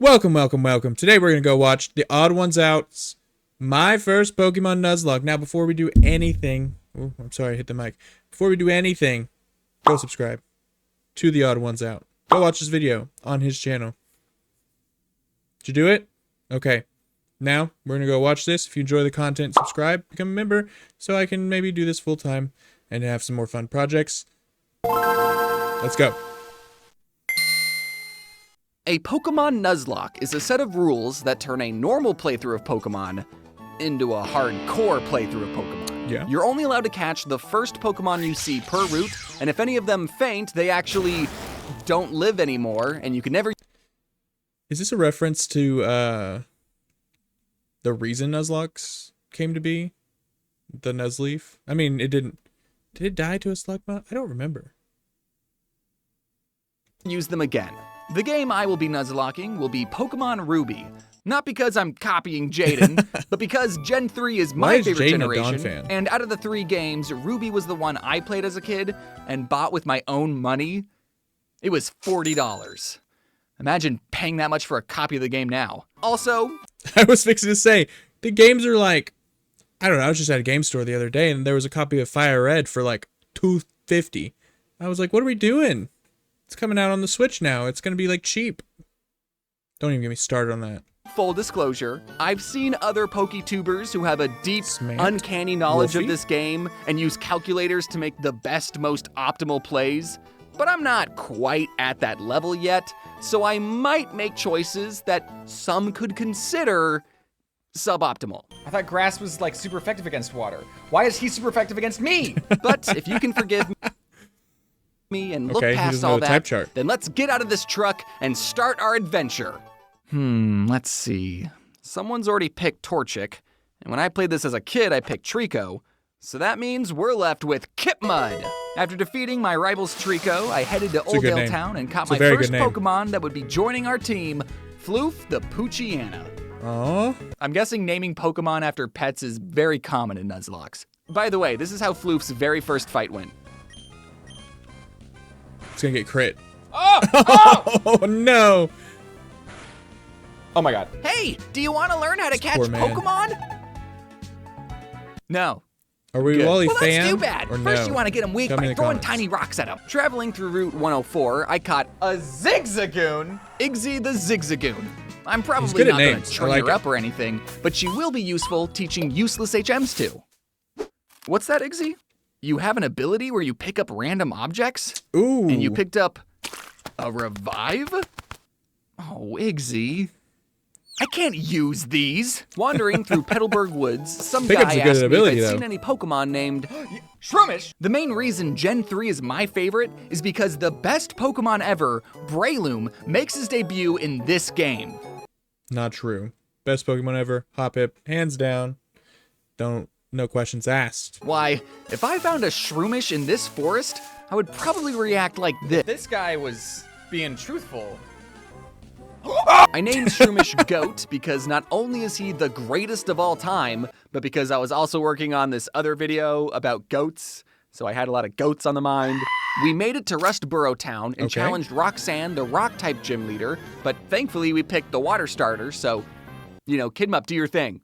Welcome, welcome, welcome. Today we're going to go watch TheOdd1sOut's My First Pokemon Nuzlocke. Now, before we do anything... Oh, I'm sorry, I hit the mic. Before we do anything, go subscribe to TheOdd1sOut. Go watch this video on his channel. Did you do it? Okay. Now, we're going to go watch this. If you enjoy the content, subscribe, become a member, so I can maybe do this full time and have some more fun projects. Let's go. A Pokemon Nuzlocke is a set of rules that turn a normal playthrough of Pokemon into a hardcore playthrough of Pokemon. Yeah. You're only allowed to catch the first Pokemon you see per route, and if any of them faint, they actually don't live anymore, and you can never... Is this a reference to the reason Nuzlockes came to be? The Nuzleaf? I mean, it didn't... Did it die to a Slugma? I don't remember. use them again. The game I will be Nuzlocking will be Pokemon Ruby. Not because I'm copying Jaden, but because Gen 3 is my favorite generation, and out of the 3 games, Ruby was the one I played as a kid and bought with my own money. It was $40. Imagine paying that much for a copy of the game now. Also... I was fixing to say, the games are like... I don't know, I was just at a game store the other day, and there was a copy of Fire Red for like $2.50. I was like, what are we doing? It's coming out on the Switch now. It's going to be, like, cheap. Don't even get me started on that. Full disclosure, I've seen other Poketubers who have a deep, uncanny knowledge of this game and use calculators to make the best, most optimal plays, but I'm not quite at that level yet, so I might make choices that some could consider suboptimal. I thought grass was, like, super effective against water. Why is he super effective against me? But if you can forgive me and look past all that, then let's get out of this truck and start our adventure. Let's see. Someone's already picked Torchic, and when I played this as a kid, I picked Trico, so that means we're left with Kipmud. After defeating my rival's Trico, I headed to Oldale Town and caught my first Pokemon that would be joining our team, Floof the Poochyena. Aww. I'm guessing naming Pokemon after pets is very common in Nuzlockes. By the way, this is how Floof's very first fight went. It's gonna get crit. Oh! Oh! Oh no! Oh my god. Hey, do you want to learn how to catch Pokemon? No. Are we Wally Well, fan? that's too bad. First, you want to get them weak by throwing tiny rocks at them. Traveling through Route 104, I caught a Zigzagoon. Igzy the Zigzagoon. I'm probably not going to train her up or anything, but she will be useful teaching useless HMs too. What's that, Igzy? You have an ability where you pick up random objects? Ooh. And you picked up a revive? Oh, Igzy. I can't use these. Wandering through Petalburg Woods, some guy asked me if I'd seen any Pokemon named Shroomish. The main reason Gen 3 is my favorite is because the best Pokemon ever, Breloom, makes his debut in this game. Not true. Best Pokemon ever, Hoppip, hands down. No questions asked. Why, if I found a Shroomish in this forest, I would probably react like this. This guy was being truthful. I named Shroomish Goat because not only is he the greatest of all time, but because I was also working on this other video about goats, so I had a lot of goats on the mind. We made it to Rustboro Town and challenged Roxanne, the Rock-type gym leader, but thankfully we picked the water starter, so, you know, Kidmup, do your thing.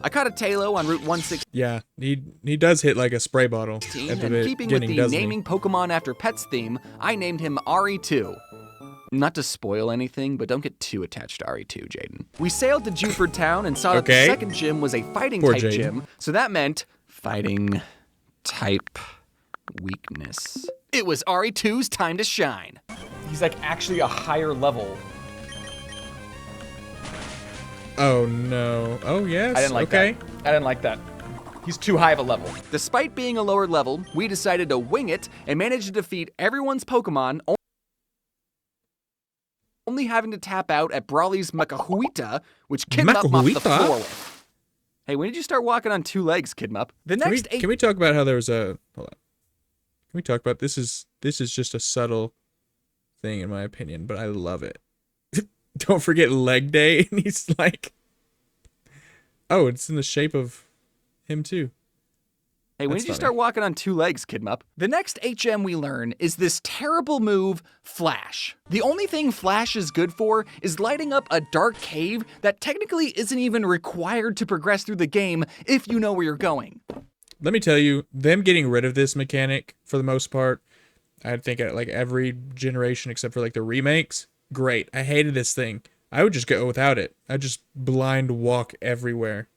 I caught a Talo on Route 116. Yeah, he does hit like a spray bottle at the beginning, keeping with the naming Pokemon after pets theme, I named him RE2. Not to spoil anything, but don't get too attached to RE2, Jaden. We sailed to Juford Town and saw that the second gym was a fighting-type gym, so that meant fighting-type weakness. It was RE2's time to shine. He's like actually a higher level. Oh no. Oh yes. I didn't like that. I didn't like that. He's too high of a level. Despite being a lower level, we decided to wing it and managed to defeat everyone's Pokemon, only having to tap out at Brawly's Macahuita, which Kidmup mopped the floor with. Hey, when did you start walking on 2 legs, Kidmup? The next can we talk about how there was a... Hold on. Can we talk about... This is just a subtle thing in my opinion, but I love it. Don't forget leg day, and he's like... Oh, it's in the shape of him too. Hey, when did you start walking on 2 legs, Kidmup? The next HM we learn is this terrible move, Flash. The only thing Flash is good for is lighting up a dark cave that technically isn't even required to progress through the game if you know where you're going. Let me tell you, them getting rid of this mechanic, for the most part, I think like every generation except for like the remakes, great. I hated this thing. I would just go without it. I'd just blind walk everywhere.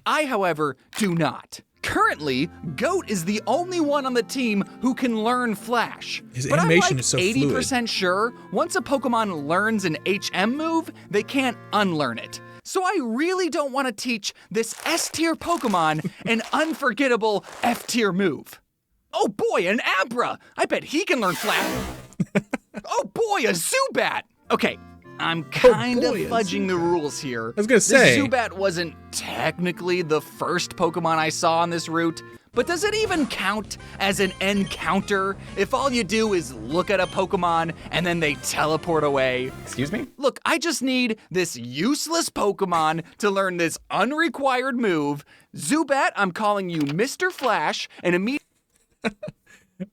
I, however, do not. Currently, Goat is the only one on the team who can learn Flash. His but animation I'm like is so 80% fluid. sure once a Pokemon learns an HM move, they can't unlearn it. So I really don't want to teach this S-tier Pokemon an unforgettable F-tier move. Oh boy, an Abra! I bet he can learn Flash. Oh boy, a Zubat! Okay, I'm kind of fudging the rules here. I was gonna say. This Zubat wasn't technically the first Pokemon I saw on this route, but does it even count as an encounter if all you do is look at a Pokemon and then they teleport away? Excuse me? Look, I just need this useless Pokemon to learn this unrequired move. Zubat, I'm calling you Mr. Flash, and immediately...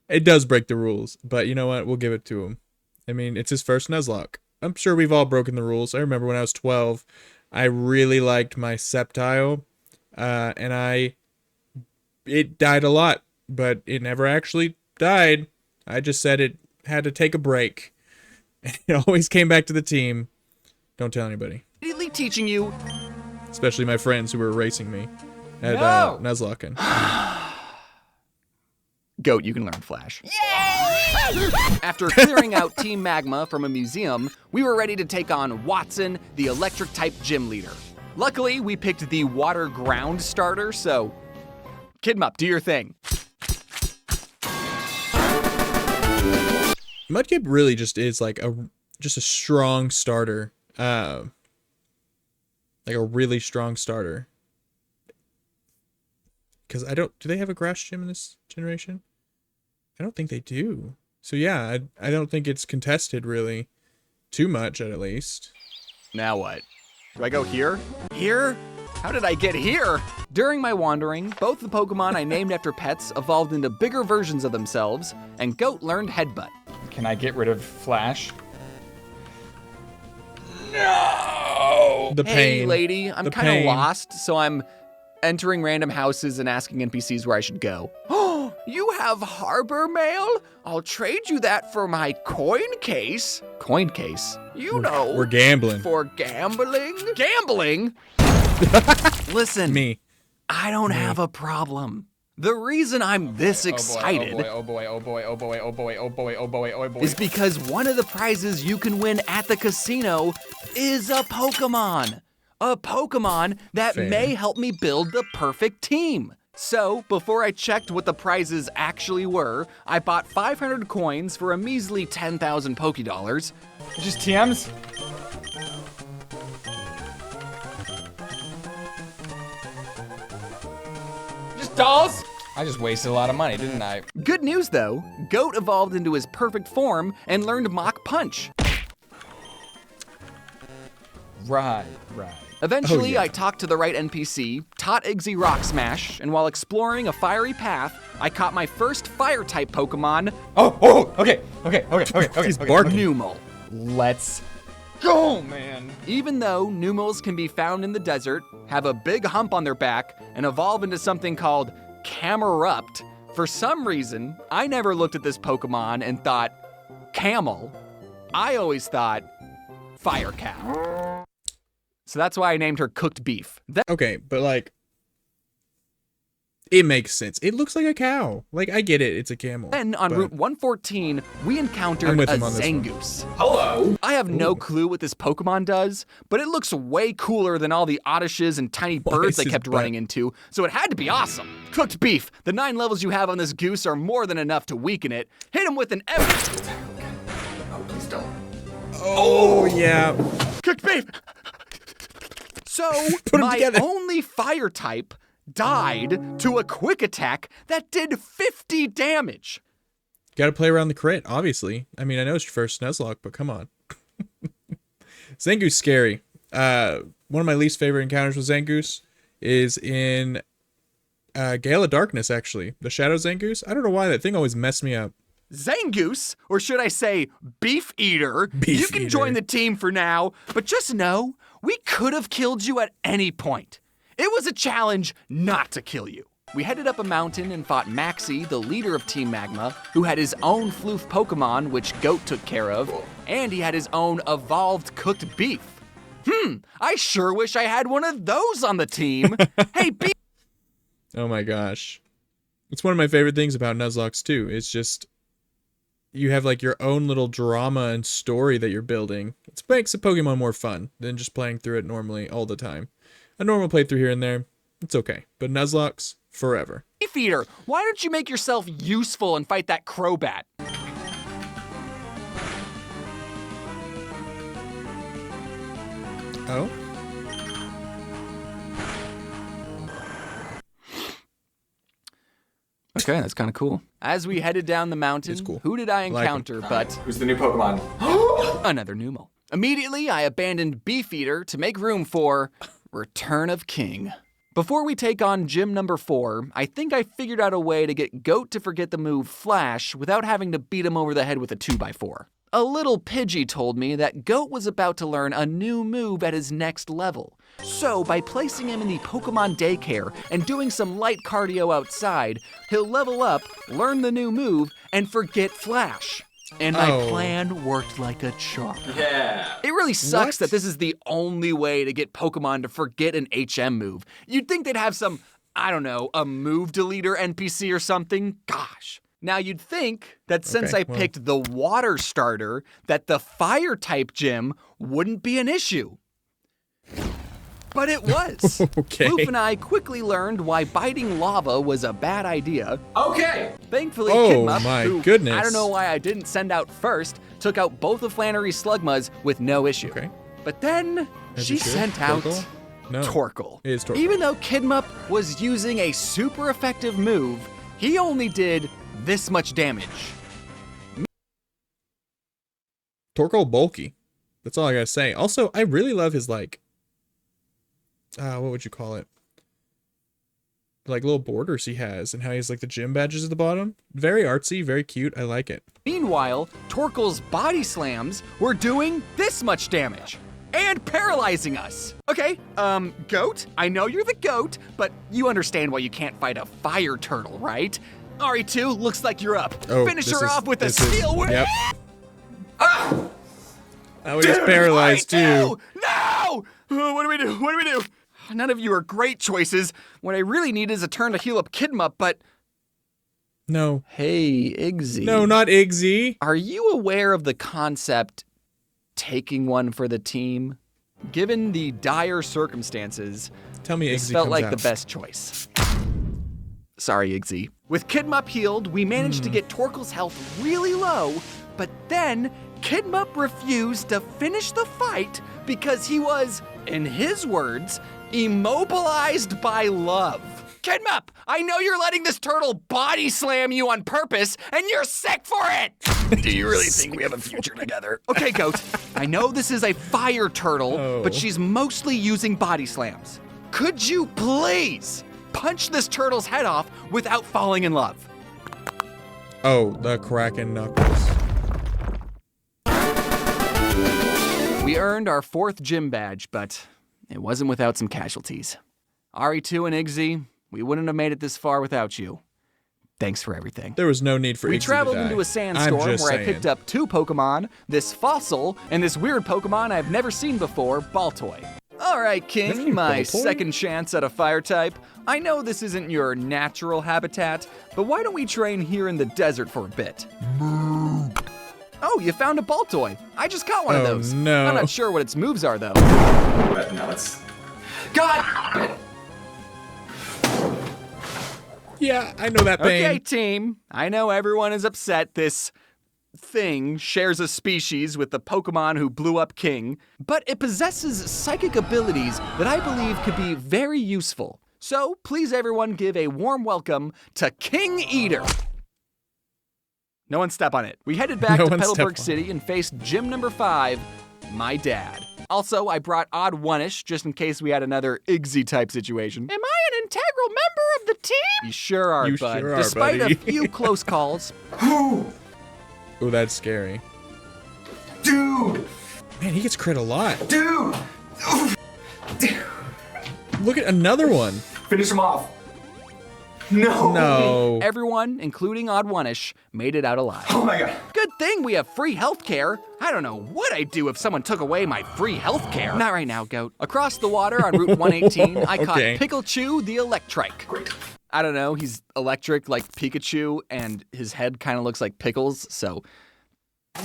It does break the rules, but you know what? We'll give it to him. I mean, it's his first Nuzlocke. I'm sure we've all broken the rules. I remember when I was 12, I really liked my Sceptile, and it died a lot, but it never actually died. I just said it had to take a break. And it always came back to the team. Don't tell anybody. immediately teaching you... Especially my friends who were racing me at No! Nuzlocking. Goat, you can learn Flash. Yay! After clearing out Team Magma from a museum, we were ready to take on Watson, the electric-type gym leader. Luckily, we picked the water ground starter, so... Kidmup, do your thing. Mudkip really just is like a strong starter. Like a really strong starter. Because do they have a grass gym in this generation? I don't think they do. So yeah, I don't think it's contested really too much at least. Now what? Do I go here? Here? How did I get here? During my wandering, both the Pokemon I named after pets evolved into bigger versions of themselves, and Goat learned Headbutt. Can I get rid of Flash? No! The pain. Hey, lady, I'm kind of lost, so I'm entering random houses and asking NPCs where I should go. Oh, you have harbor mail? I'll trade you that for my coin case. Coin case? You know. We're gambling. For gambling? Gambling? Listen. Me. I don't have a problem. The reason I'm this excited Oh boy, is because one of the prizes you can win at the casino is a Pokemon. A Pokemon that may help me build the perfect team. So, before I checked what the prizes actually were, I bought 500 coins for a measly 10,000 Pokédollars. Just TMs? Just dolls? I just wasted a lot of money, didn't I? Good news though, Goat evolved into his perfect form and learned Mach Punch. Right. Eventually, Oh, yeah. I talked to the right NPC, taught Iggy Rock Smash, and while exploring a fiery path, I caught my first fire-type Pokemon, Okay. He's barking. Numel. Let's go, man. Even though Numels can be found in the desert, have a big hump on their back, and evolve into something called Camerupt, for some reason, I never looked at this Pokemon and thought, camel. I always thought, fire cow. So that's why I named her Cooked Beef. Okay, but like, it makes sense. It looks like a cow. Like, I get it. It's a camel. Then on but Route 114, we encountered I'm with a him on this one. Zangoose. Hello. I have no clue what this Pokemon does, but it looks way cooler than all the Oddishes and tiny birds I is his kept butt? running into, so it had to be awesome. Cooked Beef. The 9 levels you have on this goose are more than enough to weaken it. Hit him with an Please don't. Oh, yeah. Cooked Beef! So, Put 'em my together. only fire type died to a quick attack that did 50 damage. Got to play around the crit, obviously. I mean, I know it's your first Nuzlocke, but come on. Zangoose scary. One of my least favorite encounters with Zangoose is in Gale of Darkness, actually. The Shadow Zangoose. I don't know why that thing always messed me up. Zangoose, or should I say Beef Eater, you can join the team for now, but just know we could have killed you at any point. It was a challenge not to kill you. We headed up a mountain and fought Maxie, the leader of Team Magma, who had his own floof Pokemon, which Goat took care of, and he had his own evolved cooked beef. I sure wish I had one of those on the team. Hey, Beef! Oh my gosh. It's one of my favorite things about Nuzlocke too. It's just, you have like your own little drama and story that you're building. It makes a Pokemon more fun than just playing through it normally all the time. A normal playthrough here and there, it's okay. But Nuzlocke's forever. Beef Eater, why don't you make yourself useful and fight that Crobat? Oh? Okay, that's kind of cool. As we headed down the mountain, cool. Who did I encounter but... Who's the new Pokemon? Another Numel. Immediately, I abandoned Beef Eater to make room for Return of King. Before we take on gym number 4, I think I figured out a way to get Goat to forget the move Flash without having to beat him over the head with a 2x4. A little Pidgey told me that Goat was about to learn a new move at his next level. So by placing him in the Pokemon daycare and doing some light cardio outside, he'll level up, learn the new move, and forget Flash. And my plan worked like a charm. Yeah. It really sucks that this is the only way to get Pokemon to forget an HM move. You'd think they'd have some, I don't know, a move deleter NPC or something. Gosh. Now you'd think that since I picked the water starter, that the fire type gym wouldn't be an issue. But it was. Okay. Floof and I quickly learned why biting lava was a bad idea. Okay. Thankfully, Oh Kidmup, my who goodness. I don't know why I didn't send out first, took out both of Flannery's Slugmas with no issue. Okay. But then As she you should. sent out Torkoal? No. Torkoal. It is Torkoal. Even though Kidmup was using a super effective move, he only did this much damage. Torkoal bulky. That's all I gotta say. Also, I really love his like, what would you call it? Like little borders he has, and how he has like the gym badges at the bottom. Very artsy, very cute. I like it. Meanwhile, Torkoal's body slams were doing this much damage and paralyzing us. Okay, Goat, I know you're the goat, but you understand why you can't fight a fire turtle, right? RE2, looks like you're up. Finish her off with a steel whip. Yep. Now he's paralyzed too. No! What do we do? What do we do? None of you are great choices. What I really need is a turn to heal up Kidmup, but... No. Hey, Iggy. No, not Iggy. Are you aware of the concept taking one for the team? Given the dire circumstances, Tell me this Iggy felt comes like out. the best choice. Sorry, Iggy. With Kidmup healed, we managed to get Torkoal's health really low, but then Kidmup refused to finish the fight because he was, in his words, immobilized by love. Kidmup, I know you're letting this turtle body slam you on purpose, and you're sick for it! Do you really think we have a future together? Okay, Goat, I know this is a fire turtle, but she's mostly using body slams. Could you please punch this turtle's head off without falling in love? Oh, the Kraken Knuckles. We earned our 4th gym badge, but it wasn't without some casualties. RE2 and Iggy, we wouldn't have made it this far without you. Thanks for everything. There was no need for We Iggy traveled to die. into a sandstorm where I picked up 2 Pokemon, this fossil, and this weird Pokemon I've never seen before, Baltoy. All right, King, my Baltoy? second chance at a fire type. I know this isn't your natural habitat, but why don't we train here in the desert for a bit? Oh, you found a Baltoy. I just caught one of those. No. I'm not sure what its moves are, though. But no, it's... God! Yeah, I know that pain. Okay, team. I know everyone is upset this thing shares a species with the Pokemon who blew up King, but it possesses psychic abilities that I believe could be very useful. So please everyone give a warm welcome to King Eater. No one step on it. We headed back to Petalburg City and faced gym number 5, my dad. Also, I brought TheOdd1s just in case we had another Iggy type situation. Am I an integral integral member of the team? You sure are, You bud. sure are, Despite buddy. a few close calls. Oh, that's scary. Dude! Man, he gets crit a lot. Dude! Look at another one. Finish him off. No! No. Everyone, including Odd1ish, made it out alive. Oh my god. Good thing we have free healthcare. I don't know what I'd do if someone took away my free healthcare. Not right now, goat. Across the water on Route 118, I caught Okay. Picklechu the Electrike. Great. I don't know, he's electric like Pikachu, and his head kind of looks like Pickles, so...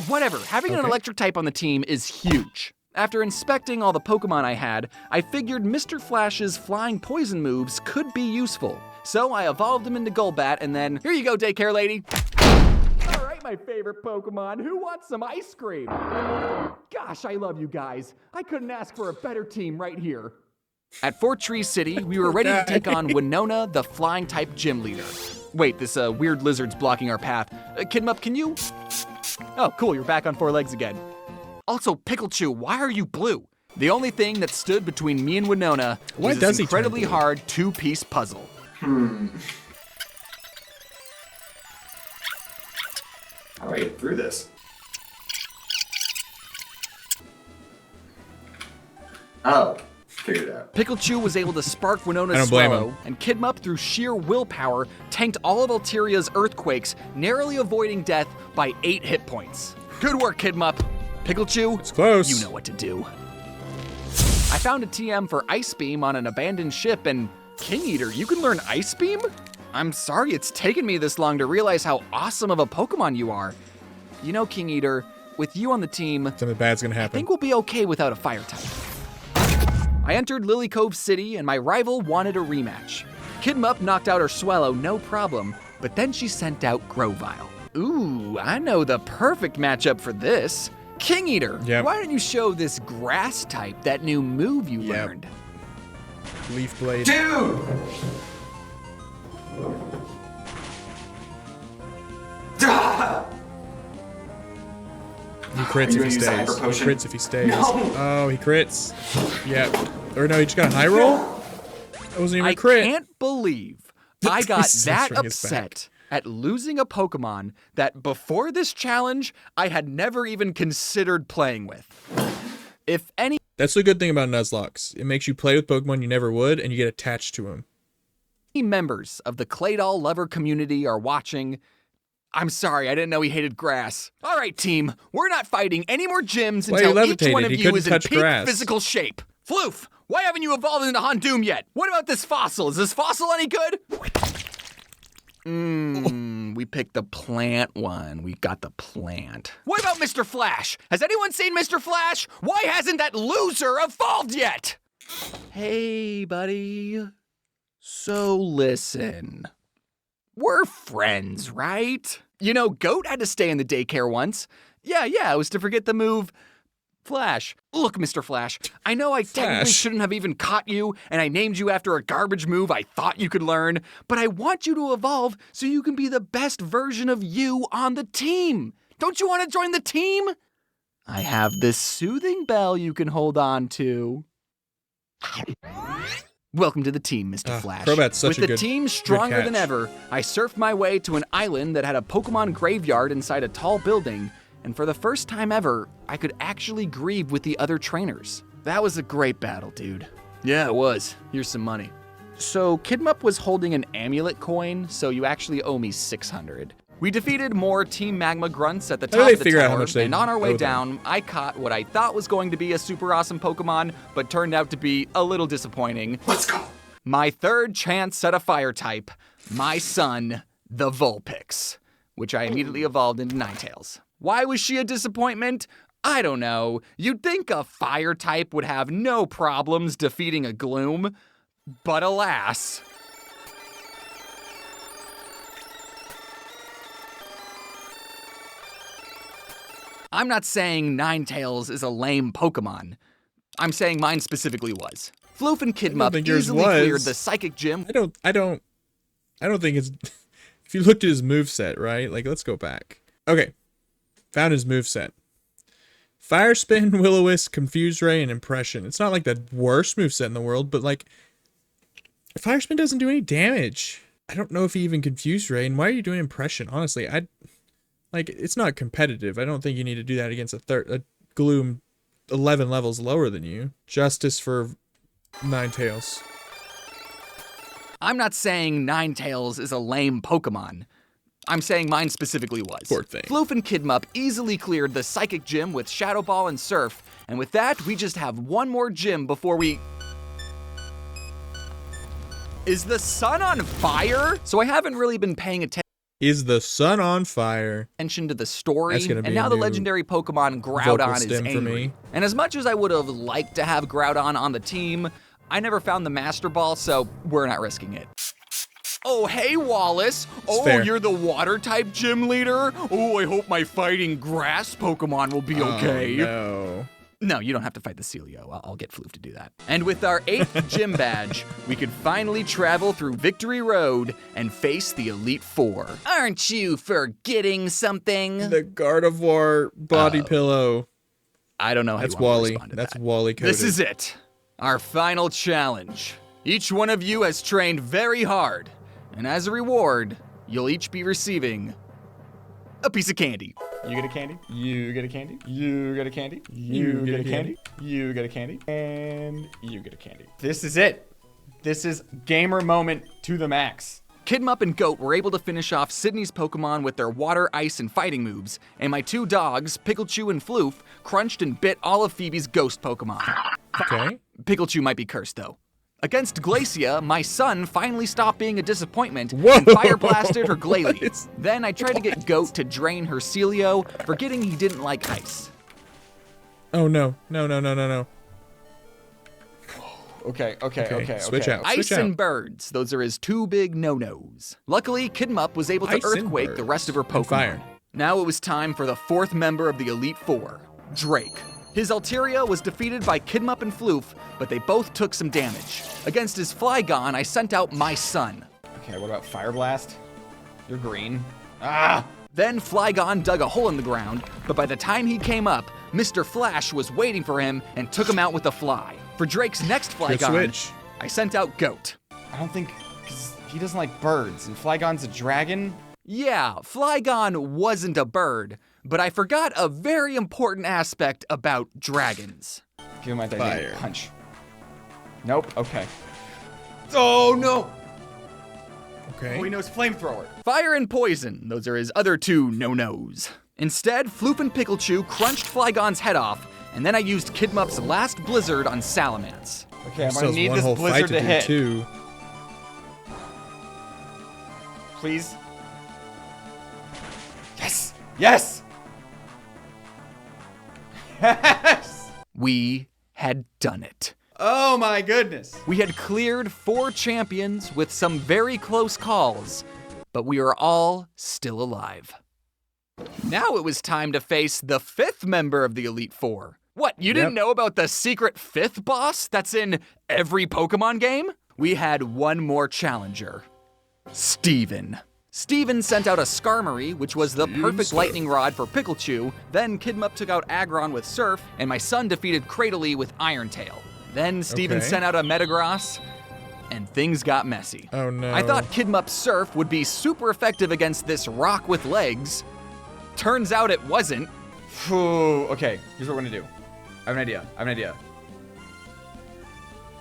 Whatever, having an electric type on the team is huge. After inspecting all the Pokemon I had, I figured Mr. Flash's flying poison moves could be useful. So I evolved him into Golbat, and then, here you go, daycare lady. All right, my favorite Pokemon, who wants some ice cream? Gosh, I love you guys. I couldn't ask for a better team right here. At Fort Tree City, we were ready to take on Winona, the flying-type gym leader. Wait, this weird lizard's blocking our path. Kidmup, can you? Oh, cool, you're back on 4 legs again. Also, Picklechu, why are you blue? The only thing that stood between me and Winona was this incredibly hard 2-piece puzzle. How do I get through this? Oh, figured it out. Picklechu was able to spark Winona's swallow, and Kidmup, through sheer willpower, tanked all of Alteria's earthquakes, narrowly avoiding death by 8 hit points. Good work, Kidmup. Picklechu, It's close. you know what to do. I found a TM for Ice Beam on an abandoned ship, and King Eater, you can learn Ice Beam? I'm sorry it's taken me this long to realize how awesome of a Pokemon you are. You know, King Eater, with you on the team, Something bad's gonna I happen. think we'll be okay without a fire type. I entered Lily Cove City, and my rival wanted a rematch. Kidmup knocked out her Swallow, no problem, but then she sent out Grovyle. Ooh, I know the perfect matchup for this. King Eater, why don't you show this grass type that new move you learned? Leaf Blade. Dude! Ah! He crits if he use the stays. hyper He potion? crits if he stays. No. Oh, he crits. Yeah. Or no, he just got a high roll? That wasn't even a crit. I can't believe I got He's that censoring his upset at losing a Pokemon that before this challenge, I had never even considered playing with. If any That's the good thing about Nuzlocke. It makes you play with Pokemon you never would, and you get attached to them. members of the Claydol lover community are watching, I'm sorry, I didn't know he hated grass. All right, team, we're not fighting any more gyms Well, he until each levitated. one of He you couldn't is in touch peak grass. physical shape. Floof, why haven't you evolved into Hondoom yet? What about this fossil? Is this fossil any good? We picked the plant one. We got the plant. What about Mr. Flash? Has anyone seen Mr. Flash? Why hasn't that loser evolved yet? Hey, buddy. So listen. We're friends, right? You know, Goat had to stay in the daycare once. Yeah, it was to forget the move Flash. Look, Mr. Flash, I know I technically shouldn't have even caught you, and I named you after a garbage move I thought you could learn, but I want you to evolve so you can be the best version of you on the team. Don't you want to join the team? I have this soothing bell you can hold on to. Welcome to the team, Mr. Flash. Crobat's such With a the good- team good stronger than catch. ever, I surfed my way to an island that had a Pokemon graveyard inside a tall building, and for the first time ever, I could actually grieve with the other trainers. That was a great battle, dude. Yeah, it was. Here's some money. So, Kidmup was holding an amulet coin, so you actually owe me 600. We defeated more Team Magma Grunts at the How do top they of the figure out how tower, much they and on our way owe them? down, I caught what I thought was going to be a super awesome Pokemon, but turned out to be a little disappointing. Let's go. My third chance at a fire type, my son, the Vulpix, which I immediately evolved into Ninetales. Why was she a disappointment? I don't know. You'd think a fire type would have no problems defeating a Gloom, but alas. I'm not saying Ninetales is a lame Pokemon. I'm saying mine specifically was. Floof and Kidmup think yours easily was. cleared the Psychic Gym. I don't think it's if you looked at his moveset, right? Like, let's go back. Okay. Found his moveset. Fire Spin, Will-O-Wisp, Confuse Ray, and Impression. It's not like the worst moveset in the world, but like Fire Spin doesn't do any damage. I don't know if he even confused Rain. Why are you doing impression? Honestly, it's not competitive. I don't think you need to do that against a Gloom 11 levels lower than you. Justice for Ninetales. I'm not saying Ninetales is a lame Pokemon. I'm saying mine specifically was. Poor thing. Floof and Kidmup easily cleared the Psychic Gym with Shadow Ball and Surf, and with that, we just have one more gym before we... Is the sun on fire? So I haven't really been paying attention. Is the sun on fire? To the story, That's gonna be and now the legendary Pokemon Groudon is angry. For me. And as much as I would have liked to have Groudon on the team, I never found the Master Ball, so we're not risking it. Oh, hey, Wallace. Fair. You're the water-type gym leader? Oh, I hope my fighting grass Pokemon will be okay. Oh, no. No, you don't have to fight the Celio. I'll get Floof to do that. And with our 8th gym badge, we could finally travel through Victory Road and face the Elite Four. Aren't you forgetting something? The Gardevoir body pillow. I don't know how That's you want Wally. to respond to That's that. Wally coded. This is it. Our final challenge. Each one of you has trained very hard, and as a reward, you'll each be receiving a piece of candy. You get a candy. You get a candy. You get a candy. You get a candy. You get a candy. And you get a candy. This is it. This is gamer moment to the max. Kidmup and Goat were able to finish off Sydney's Pokemon with their water, ice, and fighting moves, and my 2 dogs, Pikachu and Floof, crunched and bit all of Phoebe's ghost Pokemon. Okay. Pikachu might be cursed, though. Against Glacia, my son finally stopped being a disappointment Whoa. and fire blasted her Glalie. What? Then I tried to get Goat to drain her Celio, forgetting he didn't like ice. Oh, no. No. Okay. Switch out. Ice and birds. Those are his 2 big no-nos. Luckily, Kidmup was able to Ice and earthquake the rest of her and Pokemon. fire. Now it was time for the 4th member of the Elite Four, Drake. His Altaria was defeated by Kidmup and Floof, but they both took some damage. Against his Flygon, I sent out my son. Okay, what about Fire Blast? You're green. Ah! Then Flygon dug a hole in the ground, but by the time he came up, Mr. Flash was waiting for him and took him out with a fly. For Drake's next Good Flygon, switch. I sent out Goat. I don't think, because he doesn't like birds, and Flygon's a dragon. Yeah, Flygon wasn't a bird, but I forgot a very important aspect about dragons. Give him my Fire. dynamic punch. Nope, okay. Oh, no! Okay. Oh, he knows flamethrower. Fire and poison, those are his other 2 no-nos. Instead, Floof and Pikachu crunched Flygon's head off, and then I used Kidmup's last Blizzard on Salamence. Okay, I'm Still gonna has need one this whole blizzard fight to do, hit. Too. Please. Yes! Yes! Yes! We had done it. Oh my goodness. We had cleared 4 champions with some very close calls, but we are all still alive. Now it was time to face the 5th member of the Elite Four. What, you didn't know about the secret 5th boss that's in every Pokemon game? We had one more challenger, Steven. Steven sent out a Skarmory, which was the perfect lightning rod for Pikachu. Then Kidmup took out Aggron with Surf, and my son defeated Cradily with Iron Tail. Then Steven Okay. sent out a Metagross, and things got messy. Oh, no. I thought Kidmup's Surf would be super effective against this rock with legs. Turns out it wasn't. Phew. Okay, here's what we're gonna do. I have an idea.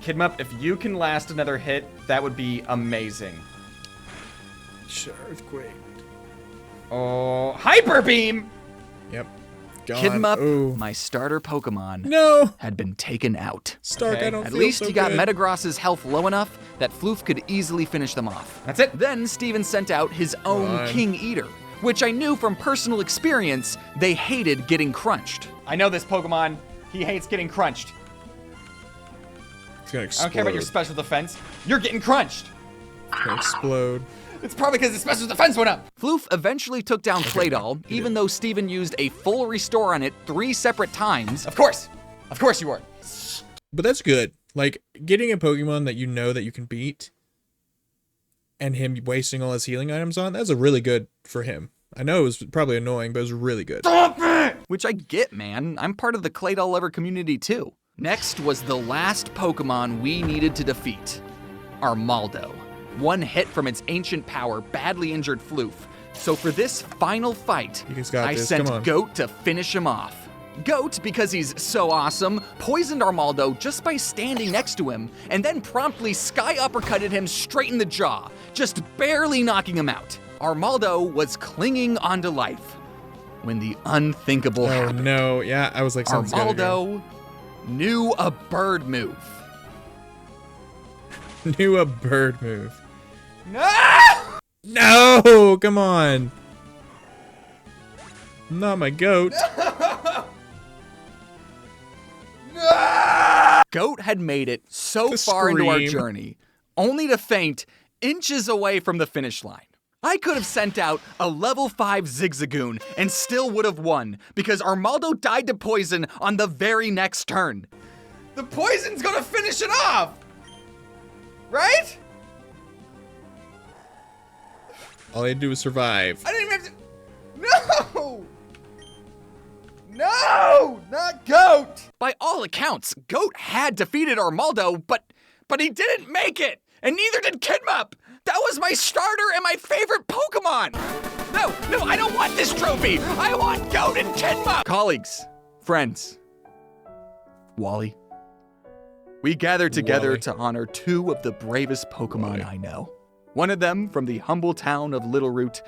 Kidmup, if you can last another hit, that would be amazing. Earthquake. Oh, Hyper Beam! Yep. Gone. Kidmup, Ooh. my starter Pokemon, No. had been taken out. Stark, Okay. I don't At feel least so he got good. Metagross's health low enough that Floof could easily finish them off. That's it. Then Steven sent out his own Fine. King Eater, which I knew from personal experience they hated getting crunched. I know this Pokemon. He hates getting crunched. It's gonna I explode. don't care about your special defense. You're getting crunched. It's gonna explode. It's probably because his special defense went up. Floof eventually took down Claydol, even though Steven used a full restore on it 3 separate times. Of course you were. But that's good. Like, getting a Pokemon that you know that you can beat and him wasting all his healing items on, that's a really good for him. I know it was probably annoying, but it was really good. Stop it! Which I get, man. I'm part of the Claydol lover community too. Next was the last Pokemon we needed to defeat. Armaldo. One hit from its ancient power badly injured Floof. So for this final fight, I sent Goat to finish him off. Goat, because he's so awesome, poisoned Armaldo just by standing next to him, and then promptly sky uppercutted him straight in the jaw, just barely knocking him out. Armaldo was clinging onto life when the unthinkable happened. Oh no, yeah, I was like, Armaldo knew a bird move. Knew a bird move. No! No, come on. Not my goat. Goat had made it so far into our journey, only to faint inches away from the finish line. I could have sent out a level 5 Zigzagoon and still would have won, because Armaldo died to poison on the very next turn. The poison's gonna finish it off! Right? All I had to do was survive. I didn't even have to... No! No! Not Goat! By all accounts, Goat had defeated Armaldo, but he didn't make it! And neither did Kidmup! That was my starter and my favorite Pokemon! No, I don't want this trophy! I want Goat and Kidmup! Colleagues, friends, Wally, we gathered together to honor two of the bravest Pokemon I know. One of them from the humble town of Littleroot,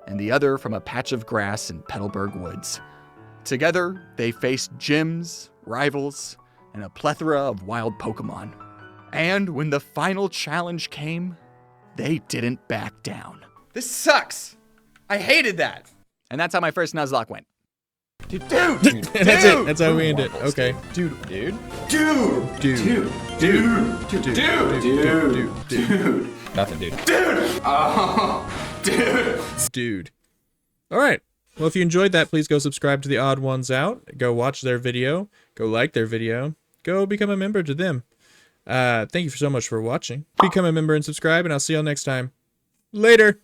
and the other from a patch of grass in Petalburg Woods. Together, they faced gyms, rivals, and a plethora of wild Pokemon. And when the final challenge came, they didn't back down. This sucks. I hated that. And that's how my first Nuzlocke went. Dude. That's it. That's how we end it. Okay. Dude. Nothing, dude. Dude. All right. Well, if you enjoyed that, please go subscribe to the Odd Ones Out. Go watch their video. Go like their video. Go become a member to them. Thank you so much for watching. Become a member and subscribe, and I'll see y'all next time. Later.